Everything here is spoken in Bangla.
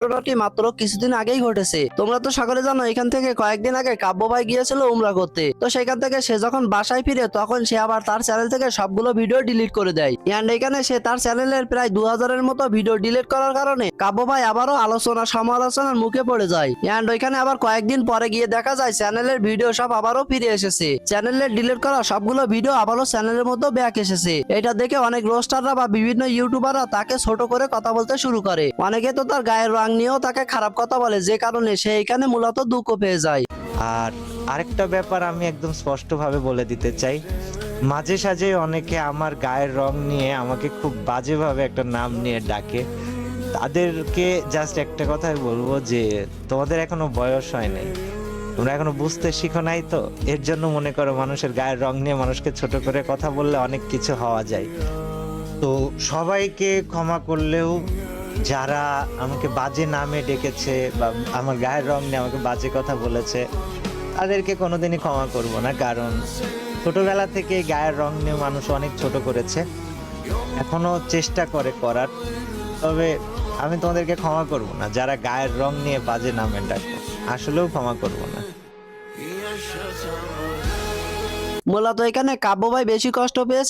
ঘটনাটি মাত্র কিছুদিন আগেই ঘটেছে। তোমরা তো সকলে জানো এখান থেকে কয়েকদিন আগে কাব্য ভাই গিয়েছিল উমরা করতে। তো সেখান থেকে সে যখন বাসায় ফিরে তখন সে আবার তার চ্যানেল থেকে সবগুলো ভিডিও ডিলিট করে দেয়। এন্ড এখানে সে তার চ্যানেলের প্রায় 2000-এর মতো ভিডিও ডিলিট করার কারণে কাব্য ভাই আবারও আলোচনা সমালোচনার মুখে পড়ে যায়। এন্ড ওইখানে আবার কয়েকদিন পরে গিয়ে দেখা যায় চ্যানেলের ভিডিও সব আবারও ফিরে এসেছে। চ্যানেলের ডিলিট করা সবগুলো ভিডিও আবারও চ্যানেলের মধ্যে ব্যাক এসেছে। এটা দেখে অনেক রোস্টাররা বা বিভিন্ন ইউটিউবাররা তাকে ছোট করে কথা বলতে শুরু করে। অনেকে তো তার গায়ের রং নিয়েও তাকে খারাপ কথা বলে, যে কারণে সে এখানে মূলত দুঃখ পেয়ে যায়। আর আরেকটা ব্যাপার আমি একদম স্পষ্টভাবে বলে দিতে চাই, মাঝে সাঝে অনেকে আমার গায়ের রং নিয়ে আমাকে খুব বাজেভাবে একটা নাম নিয়ে ডাকে। তাদেরকে জাস্ট একটা কথাই বলবো যে তোমাদের এখনো বয়স হয় নাই, তোমরা এখনো বুঝতে শিখো নাই, তো এর জন্য মনে করো মানুষের গায়ের রং নিয়ে মানুষকে ছোট করে কথা বললে অনেক কিছু হওয়া যায়। তো সবাইকে ক্ষমা করলেও যারা আমাকে বাজে নামে ডেকেছে বা আমার গায়ের রং নিয়ে আমাকে বাজে কথা বলেছে তাদেরকে কোনোদিনই ক্ষমা করব না, কারণ ছোটবেলা থেকে গায়ের রং নিয়ে মানুষ অনেক ছোট করেছে, এখনো চেষ্টা করে করার। তবে আমি তোমাদেরকে ক্ষমা করব না যারা গায়ের রং নিয়ে বাজে নামে ডাকো, আসলেও ক্ষমা করব না। মূলত এখানে কাব্য ভাই বেশি কষ্ট পেয়েছে